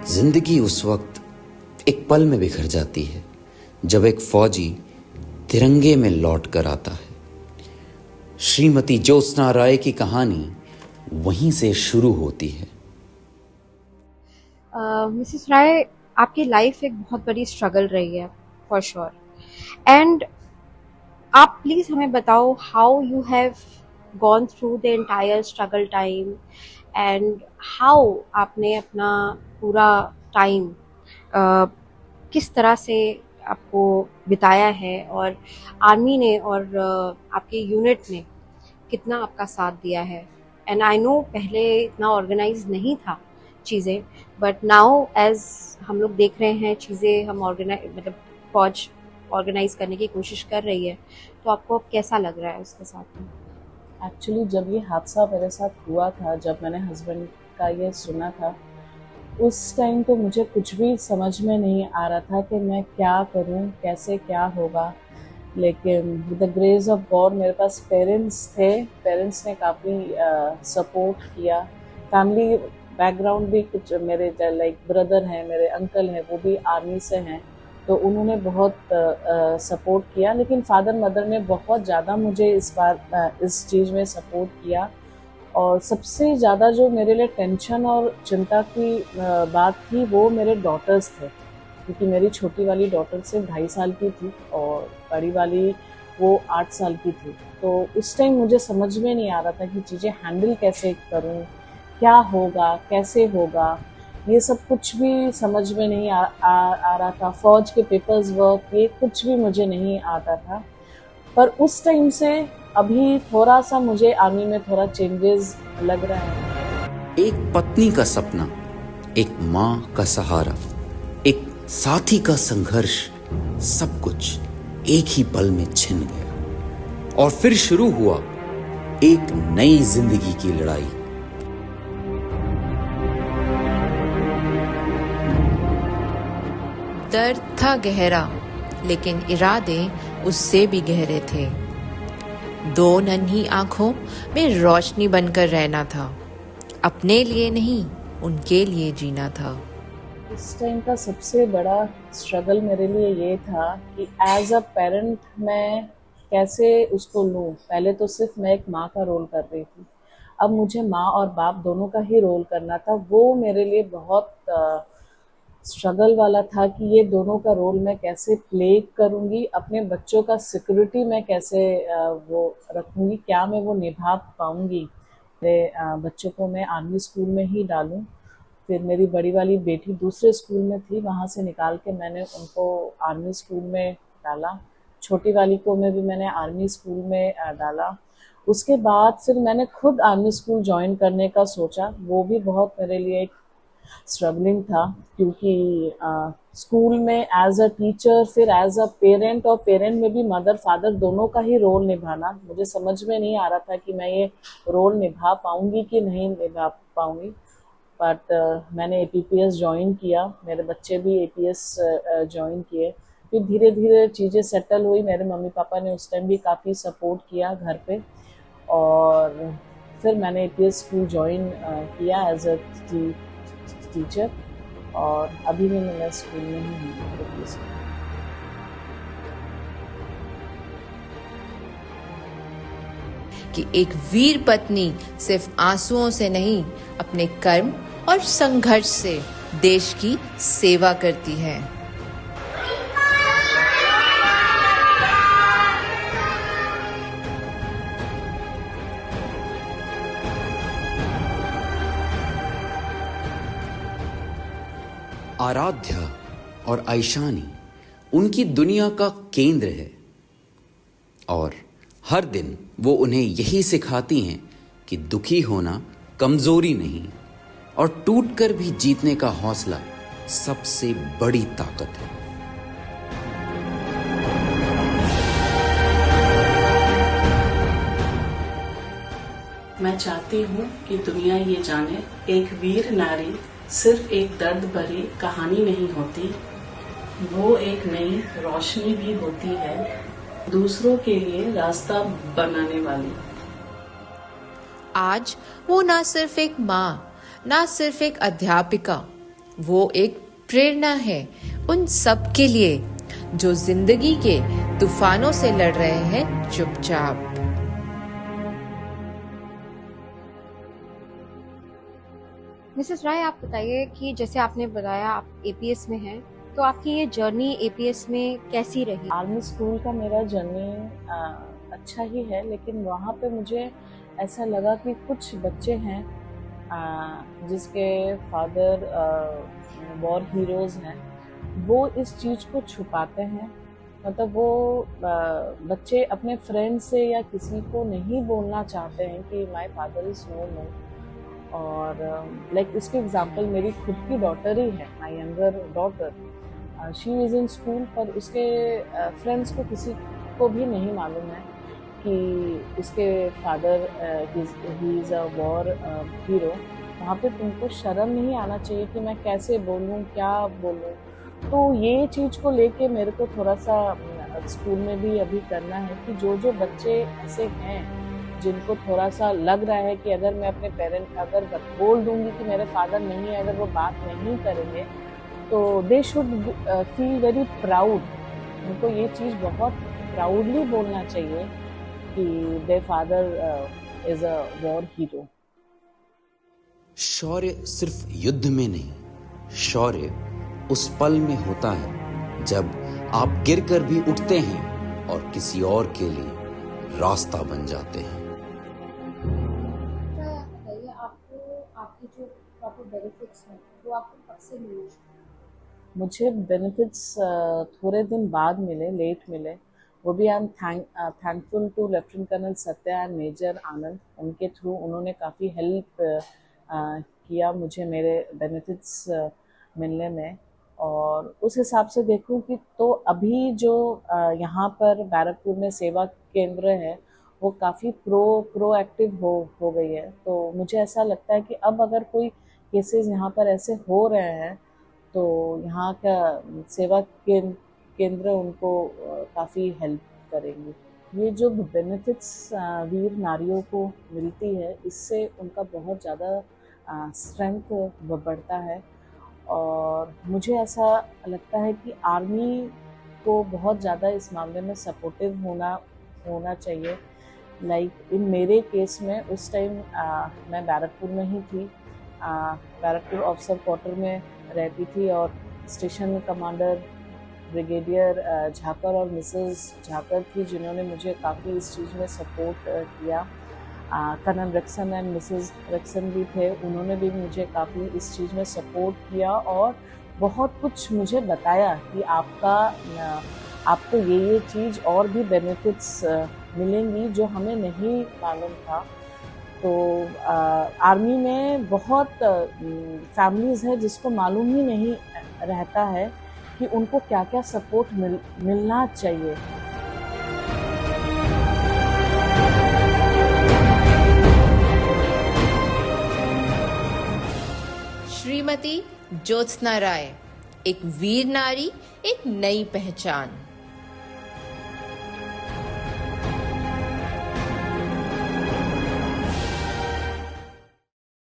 जिंदगी उस वक्त एक पल में बिखर जाती है जब एक फौजी तिरंगे में लौट कर आता है। श्रीमती ज्योत्सना राय की कहानी वहीं से शुरू होती है। मिसेस राय, आपकी लाइफ एक बहुत बड़ी स्ट्रगल रही है फॉर श्योर। एंड आप प्लीज हमें बताओ how you have gone through the entire struggle time and how आपने अपना पूरा टाइम किस तरह से आपको बिताया है और आर्मी ने और आपके यूनिट ने कितना आपका साथ दिया है। एंड आई नो पहले इतना ऑर्गेनाइज नहीं था चीज़ें, बट नाउ एज हम लोग देख रहे हैं चीज़ें हम मतलब फौज ऑर्गेनाइज करने की कोशिश कर रही है, तो आपको अब कैसा लग रहा है उसके साथ में? एक्चुअली जब ये हादसा मेरे साथ हुआ था, जब मैंने हस्बैंड का ये सुना था, उस टाइम तो मुझे कुछ भी समझ में नहीं आ रहा था कि मैं क्या करूं, कैसे क्या होगा। लेकिन with the grace of God मेरे पास पेरेंट्स थे। पेरेंट्स ने काफ़ी सपोर्ट किया। फैमिली बैकग्राउंड भी कुछ मेरे लाइक ब्रदर हैं, मेरे अंकल हैं, वो भी आर्मी से हैं, तो उन्होंने बहुत सपोर्ट किया। लेकिन फादर मदर ने बहुत ज़्यादा मुझे इस बार इस चीज़ में सपोर्ट किया। और सबसे ज़्यादा जो मेरे लिए टेंशन और चिंता की बात थी वो मेरे डॉटर्स थे, क्योंकि मेरी छोटी वाली डॉटर सिर्फ 2.5 साल की थी और बड़ी वाली वो 8 साल की थी। तो उस टाइम मुझे समझ में नहीं आ रहा था कि चीज़ें हैंडल कैसे करूं, क्या होगा, कैसे होगा, ये सब कुछ भी समझ में नहीं आ रहा था। फौज के पेपर्स वर्क ये कुछ भी मुझे नहीं आता था। पर उस टाइम से अभी थोड़ा सा मुझे आर्मी में थोड़ा चेंजेस लग रहा है। एक पत्नी का सपना, एक माँ का सहारा, एक साथी का संघर्ष, सब कुछ एक ही पल में छिन गया और फिर शुरू हुआ एक नई जिंदगी की लड़ाई। दर्द था गहरा, लेकिन इरादे उससे भी गहरे थे। 2 नन्ही आंखों में रोशनी बनकर रहना था। अपने लिए नहीं, उनके लिए जीना था। इस टाइम का सबसे बड़ा स्ट्रगल मेरे लिए ये था कि एज अ पेरेंट मैं कैसे उसको लूँ। पहले तो सिर्फ मैं एक माँ का रोल कर रही थी, अब मुझे माँ और बाप दोनों का ही रोल करना था। वो मेरे लिए बहुत स्ट्रगल वाला था कि ये दोनों का रोल मैं कैसे प्ले करूँगी, अपने बच्चों का सिक्योरिटी मैं कैसे वो रखूँगी, क्या मैं वो निभा पाऊँगी। मेरे बच्चों को मैं आर्मी स्कूल में ही डालूँ। फिर मेरी बड़ी वाली बेटी दूसरे स्कूल में थी, वहाँ से निकाल के मैंने उनको आर्मी स्कूल में डाला। छोटी वाली को भी मैंने आर्मी स्कूल में डाला। उसके बाद फिर मैंने खुद आर्मी स्कूल ज्वाइन करने का सोचा। वो भी बहुत मेरे लिए एक स्ट्रगलिंग था, क्योंकि स्कूल में एज अ टीचर, फिर एज अ पेरेंट, और पेरेंट में भी मदर फादर दोनों का ही रोल निभाना। मुझे समझ में नहीं आ रहा था कि मैं ये रोल निभा पाऊँगी कि नहीं निभा पाऊँगी। बट मैंने APPS ज्वाइन किया, मेरे बच्चे भी APS ज्वाइन किए। फिर धीरे धीरे चीज़ें सेटल हुई। मेरे मम्मी पापा ने उस टाइम भी काफ़ी सपोर्ट किया घर पे, और फिर मैंने APS स्कूल ज्वाइन किया एज अ टीचर, और अभी भी मैं स्कूल में ही हूँ, APS स्कूल। कि एक वीर पत्नी सिर्फ आंसुओं से नहीं, अपने कर्म और संघर्ष से देश की सेवा करती है। आराध्या और आइशानी उनकी दुनिया का केंद्र है और हर दिन वो उन्हें यही सिखाती हैं कि दुखी होना कमजोरी नहीं और टूटकर भी जीतने का हौसला सबसे बड़ी ताकत है। मैं चाहती हूँ कि दुनिया ये जाने, एक वीर नारी सिर्फ एक दर्द भरी कहानी नहीं होती, वो एक नई रोशनी भी होती है, दूसरों के लिए रास्ता बनाने वाली। आज वो ना सिर्फ एक माँ, ना सिर्फ एक अध्यापिका, वो एक प्रेरणा है उन सब के लिए जो जिंदगी के तूफानों से लड़ रहे हैं चुपचाप। मिसेस राय, आप बताइए कि जैसे आपने बताया आप एपीएस में हैं, तो आपकी ये जर्नी एपीएस में कैसी रही? आर्मी स्कूल का मेरा जर्नी अच्छा ही है, लेकिन वहाँ पे मुझे ऐसा लगा कि कुछ बच्चे हैं जिसके फादर वॉर हीरोज़ हैं, वो इस चीज़ को छुपाते हैं। मतलब वो बच्चे अपने फ्रेंड से या किसी को नहीं बोलना चाहते हैं कि माय फादर इज़ नो मोर। और लाइक इसके एग्जांपल मेरी खुद की डॉटर ही है, my younger daughter. She is in school, पर उसके फ्रेंड्स को किसी को भी नहीं मालूम है कि उसके father he is a war hero. वहाँ पे तुमको शर्म नहीं आना चाहिए कि मैं कैसे बोलूँ, क्या बोलूँ। तो ये चीज़ को लेके मेरे को थोड़ा सा स्कूल में भी अभी करना है कि जो बच्चे ऐसे हैं जिनको थोड़ा सा लग रहा है कि अगर मैं अपने पेरेंट अगर बोल दूंगी कि मेरे फादर नहीं है, अगर वो बात नहीं करेंगे, तो they should feel very proud. उनको ये चीज़ बहुत प्राउडली बोलना चाहिए कि their father is a war hero. शौर्य सिर्फ युद्ध में नहीं, शौर्य उस पल में होता है जब आप गिरकर भी उठते हैं और किसी और के लिए रास्ता बन जाते हैं। मुझे बेनिफिट्स थोड़े दिन बाद मिले, लेट मिले। वो भी I am thankful to lieutenant colonel Satya and major Anand. उनके थ्रू उन्होंने काफ़ी हेल्प किया मुझे मेरे बेनिफिट्स मिलने में। और उस हिसाब से देखूं कि तो अभी जो यहाँ पर बैरकपुर में सेवा केंद्र है वो काफ़ी प्रोएक्टिव हो गई है। तो मुझे ऐसा लगता है कि अब अगर कोई केसेस यहाँ पर ऐसे हो रहे हैं तो यहाँ का सेवा केंद्र उनको काफ़ी हेल्प करेंगे। ये जो बेनिफिट्स वीर नारियों को मिलती है, इससे उनका बहुत ज़्यादा स्ट्रेंथ बढ़ता है। और मुझे ऐसा लगता है कि आर्मी को बहुत ज़्यादा इस मामले में सपोर्टिव होना चाहिए। लाइक इन मेरे केस में उस टाइम मैं बैरकपुर में ही थी, बैरकपुर ऑफिसर क्वार्टर में रहती थी, और स्टेशन कमांडर ब्रिगेडियर झाकर और मिसेस झाकर थी जिन्होंने मुझे काफ़ी इस चीज़ में सपोर्ट किया। कर्नल रेक्सन एंड मिसेस रेक्सन भी थे, उन्होंने भी मुझे काफ़ी इस चीज़ में सपोर्ट किया और बहुत कुछ मुझे बताया कि आपको ये चीज़ और भी बेनिफिट्स मिलेंगी जो हमें नहीं मालूम था। तो आर्मी में बहुत फैमिलीज़ हैं जिसको मालूम ही नहीं रहता है कि उनको क्या क्या सपोर्ट मिलना चाहिए। श्रीमती ज्योत्सना राय, एक वीर नारी, एक नई पहचान।